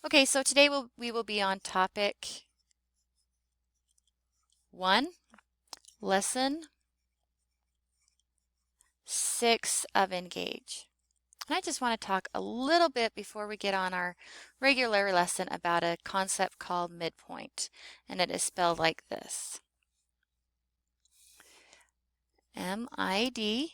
Okay, so today we will be on topic 1, lesson 6 of Engage. And I just want to talk a little bit before we get on our regular lesson about a concept called midpoint, and it is spelled like this. M-I-D-P-O-I-N-T.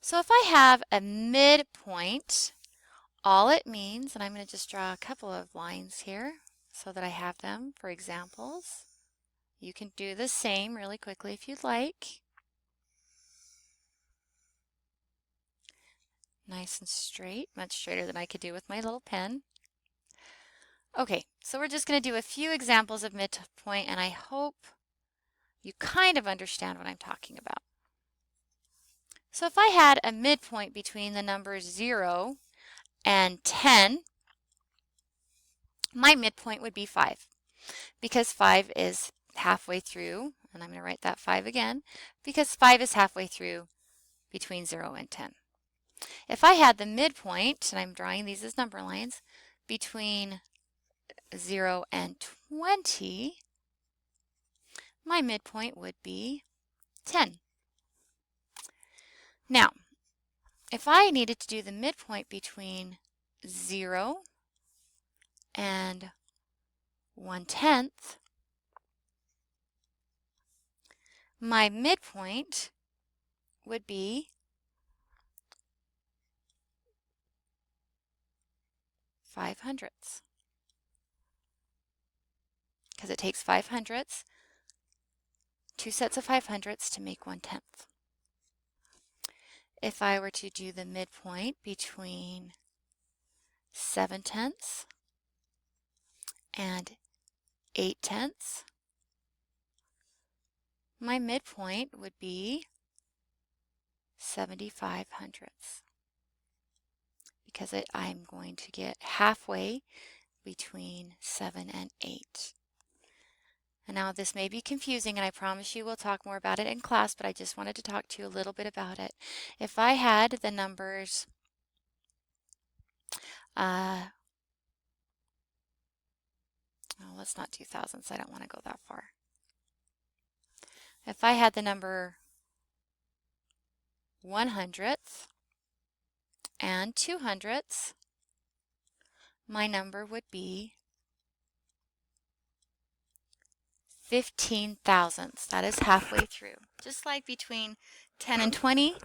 So if I have a midpoint, all it means, and I'm going to just draw a couple of lines here so that I have them for examples. You can do the same really quickly if you'd like. Nice and straight, much straighter than I could do with my little pen. Okay, so we're just going to do a few examples of midpoint, and I hope you kind of understand what I'm talking about. So if I had a midpoint between the numbers 0 and 10, my midpoint would be 5, because 5 is halfway through, and I'm going to write that 5 again, because 5 is halfway through between 0 and 10. If I had the midpoint, and I'm drawing these as number lines, between 0 and 20, my midpoint would be 10. Now, if I needed to do the midpoint between 0 and 1/10, my midpoint would be 5/100, because it takes 5/100, 2 sets of 5/100 to make 1/10. If I were to do the midpoint between 7/10 and 8/10, my midpoint would be 7/500, because I'm going to get halfway between 7 and 8. And now this may be confusing, and I promise you we'll talk more about it in class, but I just wanted to talk to you a little bit about it. If I had the numbers let's not do thousands, I don't want to go that far. If I had the number 100ths and 200ths, my number would be 15 thousandths. That is halfway through. Just like between 10 and 20,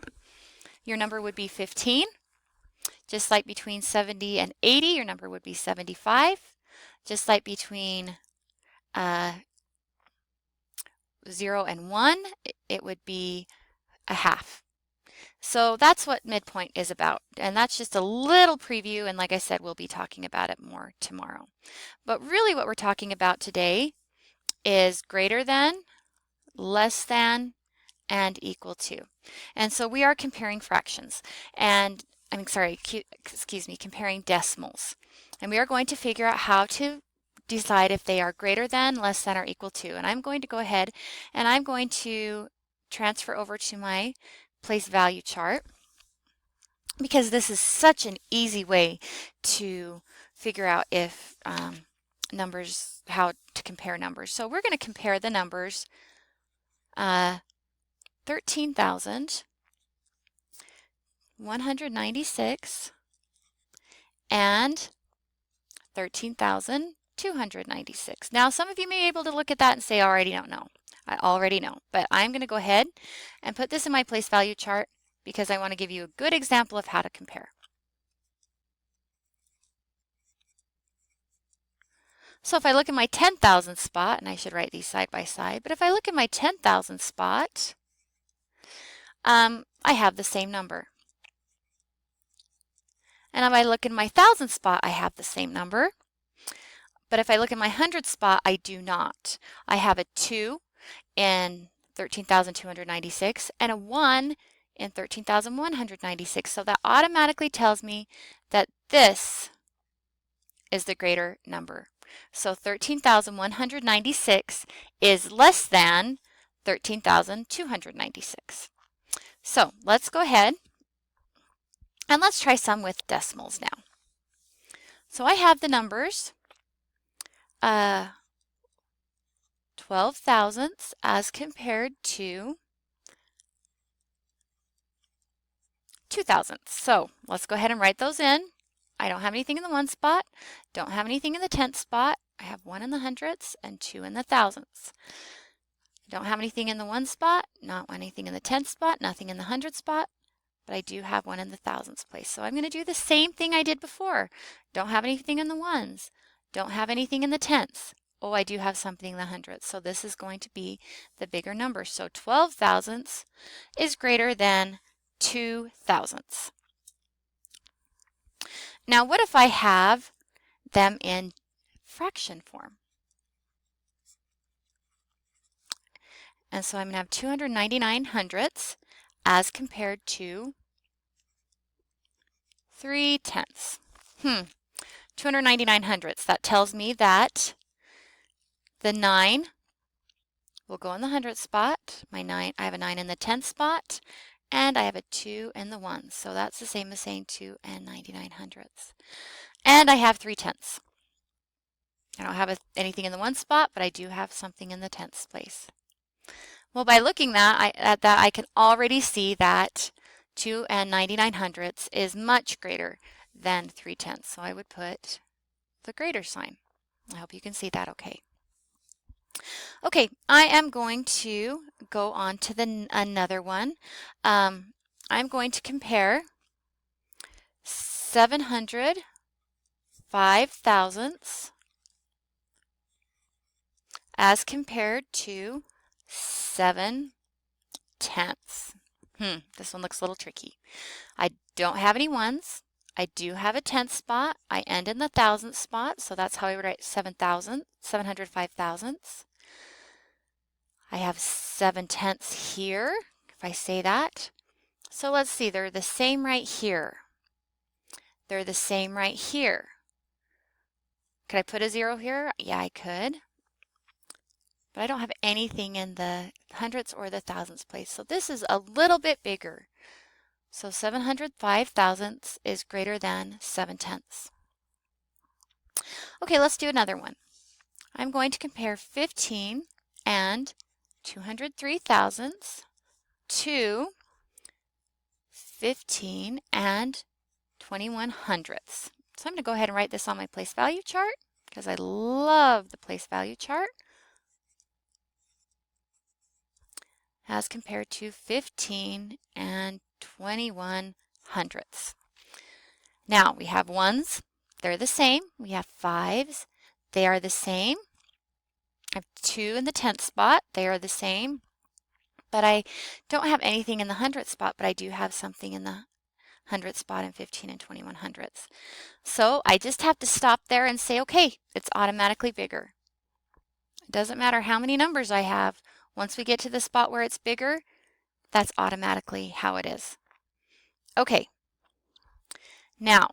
your number would be 15. Just like between 70 and 80, your number would be 75. Just like between 0 and 1, it would be a half. So that's what midpoint is about, and that's just a little preview, and like I said, we'll be talking about it more tomorrow. But really what we're talking about today is greater than, less than, and equal to. And so we are comparing fractions, and comparing decimals. And we are going to figure out how to decide if they are greater than, less than, or equal to. And I'm going to go ahead and I'm going to transfer over to my place value chart, because this is such an easy way to figure out if how to compare numbers. So we're going to compare the numbers 13,196 and 13,296. Now, some of you may be able to look at that and say, I already don't know. I already know, but I'm going to go ahead and put this in my place value chart because I want to give you a good example of how to compare. So if I look at my 10,000 spot, and I should write these side by side, but if I look at my 10,000 spot, I have the same number. And if I look in my 1,000 spot, I have the same number. But if I look at my 100 spot, I do not. I have a 2 in 13,296 and a 1 in 13,196. So that automatically tells me that this is the greater number. So 13,196 is less than 13,296. So let's go ahead And let's try some with decimals now. So I have the numbers 12 thousandths as compared to 2 thousandths. So let's go ahead and write those in. I don't have anything in the one spot, don't have anything in the tenth spot. I have 1 in the hundredths and 2 in the thousandths. Don't have anything in the one spot, not anything in the tenth spot, nothing in the hundredth spot, but I do have 1 in the thousandths place. So I'm going to do the same thing I did before. Don't have anything in the ones, don't have anything in the tenths. Oh, I do have something in the hundredths. So this is going to be the bigger number. So 12 thousandths is greater than 2 thousandths. Now, what if I have them in fraction form? And so I'm going to have 299 hundredths as compared to 3 tenths. 299 hundredths. That tells me that the 9 will go in the hundredth spot. I have a 9 in the tenth spot, and I have a 2 in the ones. So that's the same as saying 2 and 99 hundredths. And I have 3 tenths. I don't have anything in the one spot, but I do have something in the tenths place. Well, by looking at that, I can already see that 2 and 99 hundredths is much greater than 3 tenths. So I would put the greater sign. I hope you can see that okay. Okay, I am going to go on to another one. I'm going to compare 705 thousandths as compared to 7 tenths. This one looks a little tricky. I don't have any ones. I do have a tenth spot. I end in the thousandth spot, so that's how I would write 705 thousandths. I have 7 tenths here, if I say that. So let's see, they're the same right here. They're the same right here. Could I put a 0 here? Yeah, I could. But I don't have anything in the hundredths or the thousandths place. So this is a little bit bigger. So 705 thousandths is greater than 7 tenths. Okay, let's do another one. I'm going to compare 15 and 203 thousandths to 15 and 21 hundredths. So I'm going to go ahead and write this on my place value chart because I love the place value chart. As compared to 15 and 21 hundredths. Now we have ones, they're the same. We have fives, they are the same. I have 2 in the tenth spot, they are the same. But I don't have anything in the hundredth spot, but I do have something in the hundredth spot in 15 and 21 hundredths. So I just have to stop there and say, okay, it's automatically bigger. It doesn't matter how many numbers I have. Once we get to the spot where it's bigger, that's automatically how it is. Okay, now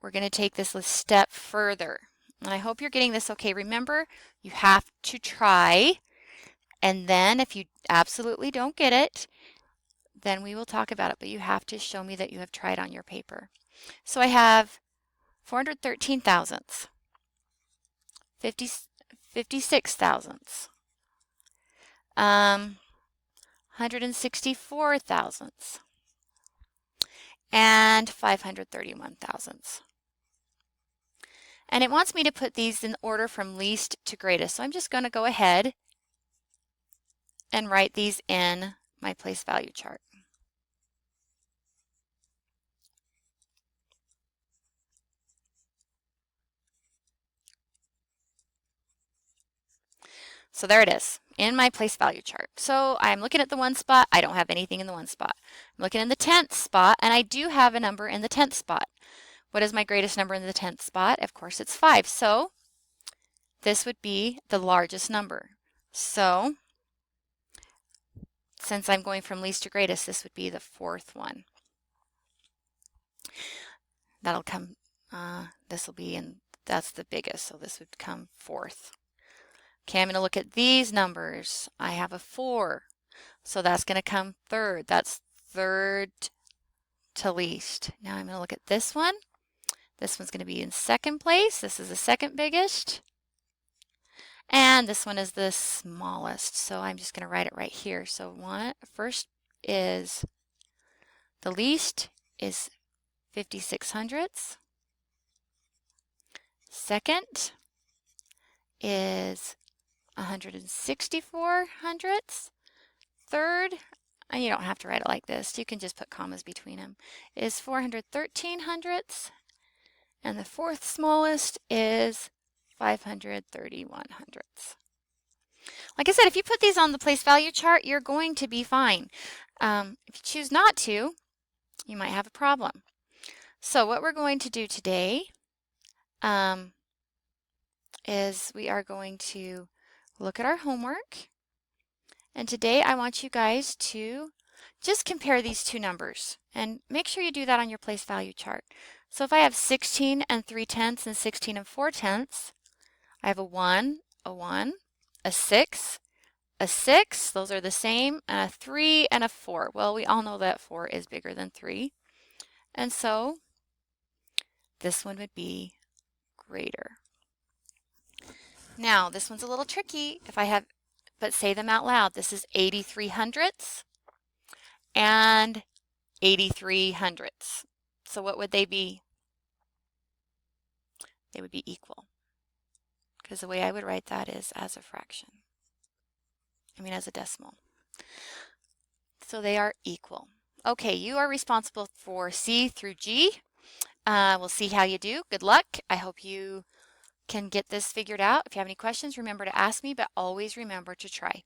we're going to take this a step further. And I hope you're getting this okay. Remember, you have to try. And then if you absolutely don't get it, then we will talk about it. But you have to show me that you have tried on your paper. So I have 413 thousandths, 56 thousandths, 164 thousandths, and 531 thousandths. And it wants me to put these in order from least to greatest. So I'm just going to go ahead and write these in my place value chart. So there it is in my place value chart. So I'm looking at the one spot. I don't have anything in the one spot. I'm looking in the 10th spot, and I do have a number in the 10th spot. What is my greatest number in the 10th spot? Of course, it's 5. So this would be the largest number. So since I'm going from least to greatest, this would be the 4th one. That'll come, this will be in, that's the biggest, so this would come 4th. Okay, I'm going to look at these numbers. I have a 4, so that's going to come 3rd. That's 3rd to least. Now I'm going to look at this one. This one's going to be in second place. This is the second biggest. And this one is the smallest. So I'm just going to write it right here. So first is the least is 56 hundredths. Second is 164 hundredths. Third, and you don't have to write it like this, you can just put commas between them, is 413 hundredths. And the fourth smallest is 531 hundredths. Like I said, if you put these on the place value chart, you're going to be fine. If you choose not to, you might have a problem. So what we're going to do today is we are going to look at our homework. And today I want you guys to just compare these two numbers and make sure you do that on your place value chart. So if I have 16 and 3/10 and 16 and 4/10, I have a 1, a 6, a 6, those are the same, and a 3 and a 4. Well, we all know that 4 is bigger than 3. And so this one would be greater. Now, this one's a little tricky. But say them out loud. This is 83 hundredths and 83 hundredths. So what would they be? They would be equal. Because the way I would write that is as a fraction. As a decimal. So they are equal. Okay, you are responsible for C through G. We'll see how you do. Good luck. I hope you can get this figured out. If you have any questions, remember to ask me, but always remember to try.